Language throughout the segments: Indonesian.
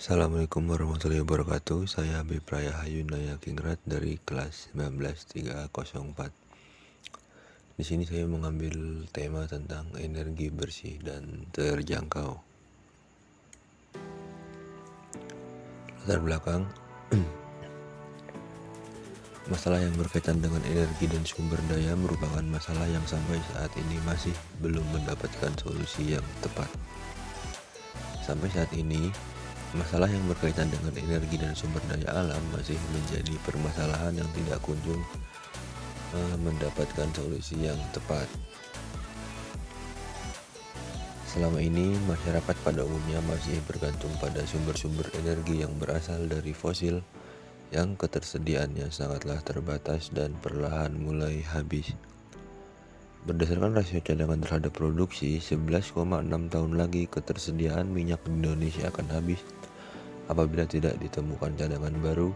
Assalamualaikum warahmatullahi wabarakatuh. Saya Habib Prayahayu Nayakingrat dari kelas 19304. Di sini saya mengambil tema tentang energi bersih dan terjangkau. Latar belakang, masalah yang berkaitan dengan energi dan sumber daya merupakan masalah yang sampai saat ini masih belum mendapatkan solusi yang tepat. Sampai saat ini, masalah yang berkaitan dengan energi dan sumber daya alam masih menjadi permasalahan yang tidak kunjung mendapatkan solusi yang tepat. Selama ini, masyarakat pada umumnya masih bergantung pada sumber-sumber energi yang berasal dari fosil yang ketersediaannya sangatlah terbatas dan perlahan mulai habis. Berdasarkan rasio cadangan terhadap produksi, 11,6 tahun lagi ketersediaan minyak di Indonesia akan habis apabila tidak ditemukan cadangan baru,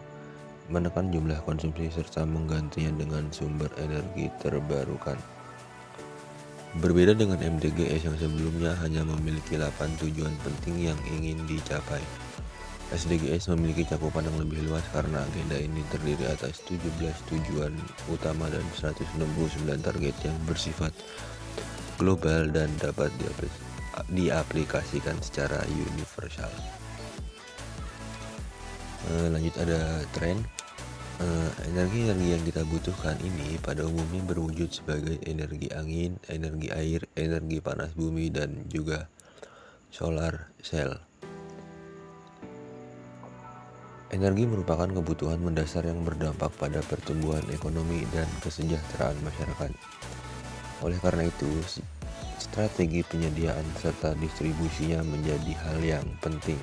menekan jumlah konsumsi serta menggantinya dengan sumber energi terbarukan. Berbeda dengan MDGs yang sebelumnya hanya memiliki 8 tujuan penting yang ingin dicapai, SDGs memiliki cakupan yang lebih luas karena agenda ini terdiri atas 17 tujuan utama dan 169 target yang bersifat global dan dapat diaplikasikan secara universal. Lanjut ada tren. Energi-energi yang kita butuhkan ini pada umumnya berwujud sebagai energi angin, energi air, energi panas bumi, dan juga solar cell. Energi merupakan kebutuhan mendasar yang berdampak pada pertumbuhan ekonomi dan kesejahteraan masyarakat. Oleh karena itu, strategi penyediaan serta distribusinya menjadi hal yang penting.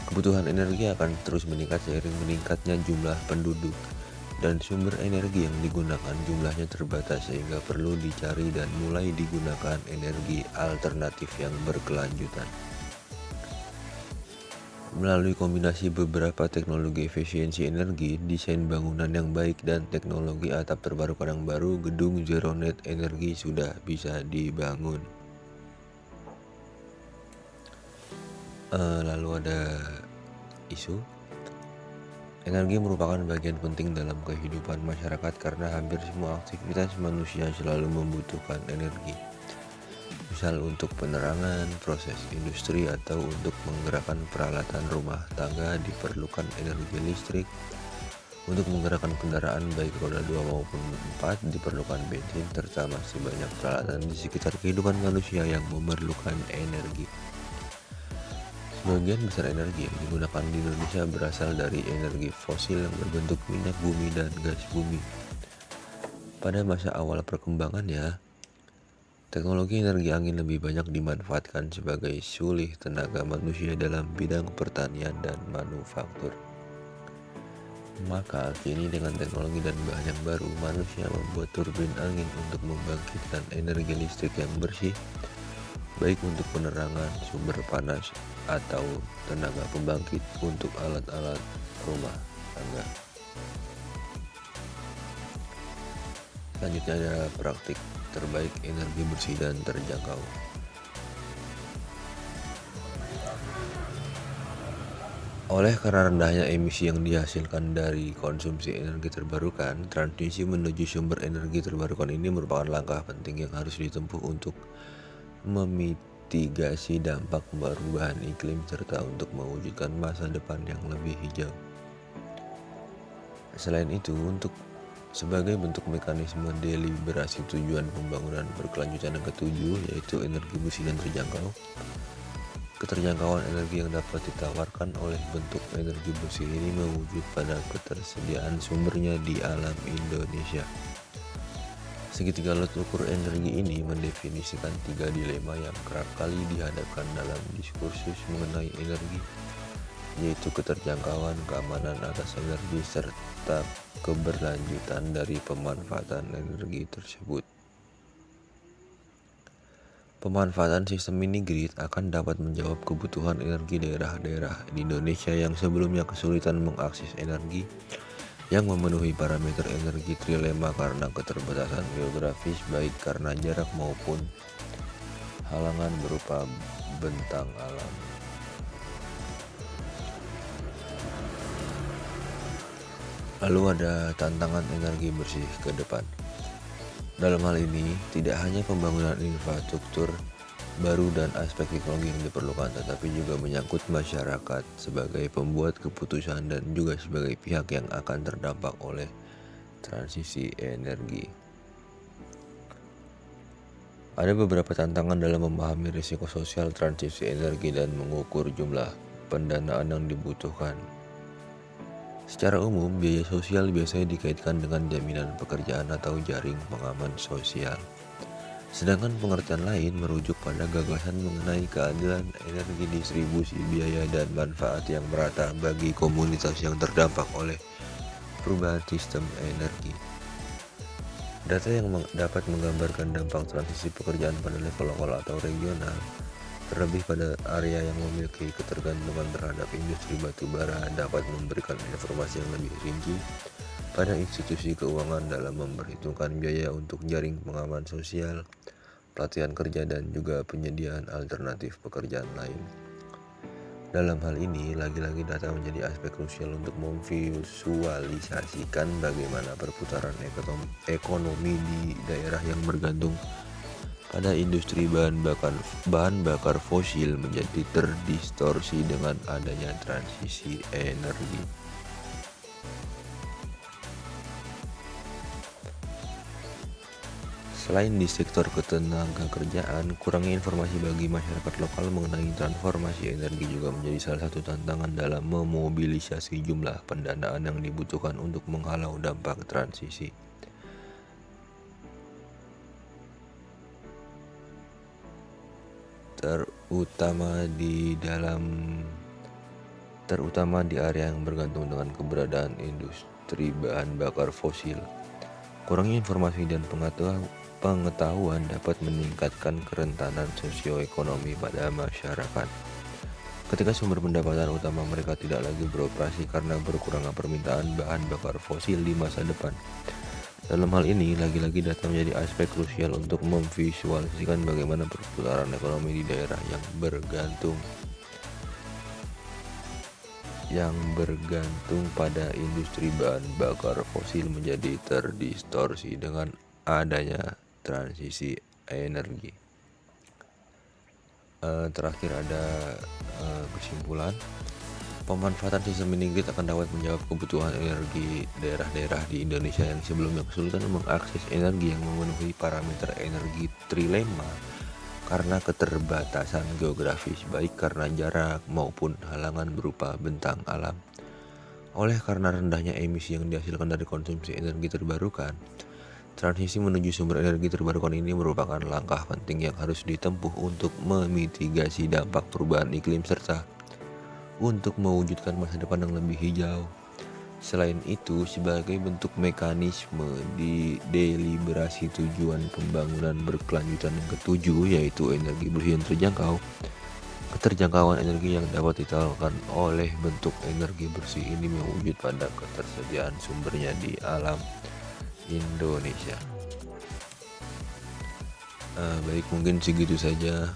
Kebutuhan energi akan terus meningkat seiring meningkatnya jumlah penduduk, dan sumber energi yang digunakan jumlahnya terbatas sehingga perlu dicari dan mulai digunakan energi alternatif yang berkelanjutan. Melalui kombinasi beberapa teknologi efisiensi energi, desain bangunan yang baik, dan teknologi atap terbarukan yang baru, gedung zero net energi sudah bisa dibangun. Lalu ada isu. Energi merupakan bagian penting dalam kehidupan masyarakat karena hampir semua aktivitas manusia selalu membutuhkan energi. Misal untuk penerangan, proses industri, atau untuk menggerakkan peralatan rumah tangga diperlukan energi listrik. Untuk menggerakkan kendaraan baik roda 2 maupun 4 diperlukan bensin, serta masih banyak peralatan di sekitar kehidupan manusia yang memerlukan energi. Sebagian besar energi yang digunakan di Indonesia berasal dari energi fosil yang berbentuk minyak bumi dan gas bumi. Pada masa awal perkembangannya, teknologi energi angin lebih banyak dimanfaatkan sebagai sulih tenaga manusia dalam bidang pertanian dan manufaktur. Maka kini dengan teknologi dan bahan yang baru, manusia membuat turbin angin untuk membangkitkan energi listrik yang bersih, baik untuk penerangan, sumber panas, atau tenaga pembangkit untuk alat-alat rumah tangga. Selanjutnya ada praktik terbaik energi bersih dan terjangkau. Oleh karena rendahnya emisi yang dihasilkan dari konsumsi energi terbarukan, transisi menuju sumber energi terbarukan ini merupakan langkah penting yang harus ditempuh untuk mitigasi dampak perubahan iklim serta untuk mewujudkan masa depan yang lebih hijau. Selain itu, sebagai bentuk mekanisme deliberasi tujuan pembangunan berkelanjutan yang ketujuh, yaitu energi bersih dan terjangkau, keterjangkauan energi yang dapat ditawarkan oleh bentuk energi bersih ini mewujud pada ketersediaan sumbernya di alam Indonesia. Segitiga alat ukur energi ini mendefinisikan 3 dilema yang kerap kali dihadapkan dalam diskursus mengenai energi, yaitu keterjangkauan, keamanan atas energi, serta keberlanjutan dari pemanfaatan energi tersebut. Pemanfaatan sistem mini grid akan dapat menjawab kebutuhan energi daerah-daerah di Indonesia yang sebelumnya kesulitan mengakses energi yang memenuhi parameter energi trilema karena keterbatasan geografis, baik karena jarak maupun halangan berupa bentang alam. Lalu ada tantangan energi bersih ke depan. Dalam hal ini, tidak hanya pembangunan infrastruktur baru dan aspek teknologi yang diperlukan, tetapi juga menyangkut masyarakat sebagai pembuat keputusan dan juga sebagai pihak yang akan terdampak oleh transisi energi. Ada beberapa tantangan dalam memahami risiko sosial transisi energi dan mengukur jumlah pendanaan yang dibutuhkan. Secara umum, biaya sosial biasanya dikaitkan dengan jaminan pekerjaan atau jaring pengaman sosial. Sedangkan pengertian lain merujuk pada gagasan mengenai keadilan energi, distribusi biaya dan manfaat yang merata bagi komunitas yang terdampak oleh perubahan sistem energi. Data yang dapat menggambarkan dampak transisi pekerjaan pada level lokal atau regional, terlebih pada area yang memiliki ketergantungan terhadap industri batu bara, dapat memberikan informasi yang lebih rinci pada institusi keuangan dalam memperhitungkan biaya untuk jaring pengaman sosial, pelatihan kerja, dan juga penyediaan alternatif pekerjaan lain. Dalam hal ini, lagi-lagi data menjadi aspek krusial untuk memvisualisasikan bagaimana perputaran ekonomi di daerah yang bergantung pada industri bahan bakar fosil menjadi terdistorsi dengan adanya transisi energi. Selain di sektor ketenagakerjaan, kurangnya informasi bagi masyarakat lokal mengenai transformasi energi juga menjadi salah satu tantangan dalam memobilisasi jumlah pendanaan yang dibutuhkan untuk menghalau dampak transisi. Terutama di area yang bergantung dengan keberadaan industri bahan bakar fosil. Kurangnya informasi dan pengetahuan dapat meningkatkan kerentanan sosioekonomi pada masyarakat. Ketika sumber pendapatan utama mereka tidak lagi beroperasi karena berkurangnya permintaan bahan bakar fosil di masa depan. Dalam hal ini, lagi-lagi data menjadi aspek krusial untuk memvisualisasikan bagaimana perputaran ekonomi di daerah yang bergantung pada industri bahan bakar fosil menjadi terdistorsi dengan adanya transisi energi. Terakhir ada kesimpulan. Pemanfaatan sistem mini grid akan dapat menjawab kebutuhan energi daerah-daerah di Indonesia yang sebelumnya kesulitan mengakses energi yang memenuhi parameter energi trilema karena keterbatasan geografis, baik karena jarak maupun halangan berupa bentang alam. Oleh karena rendahnya emisi yang dihasilkan dari konsumsi energi terbarukan, transisi menuju sumber energi terbarukan ini merupakan langkah penting yang harus ditempuh untuk memitigasi dampak perubahan iklim serta untuk mewujudkan masa depan yang lebih hijau. Selain itu, sebagai bentuk mekanisme di deliberasi tujuan pembangunan berkelanjutan yang ketujuh, yaitu energi bersih yang terjangkau, keterjangkauan energi yang dapat ditawarkan oleh bentuk energi bersih ini mewujud pada ketersediaan sumbernya di alam Indonesia. Baik, mungkin segitu saja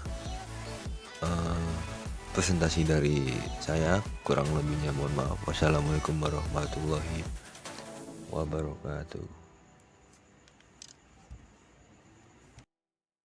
presentasi dari saya, kurang lebihnya mohon maaf. Wassalamualaikum warahmatullahi wabarakatuh.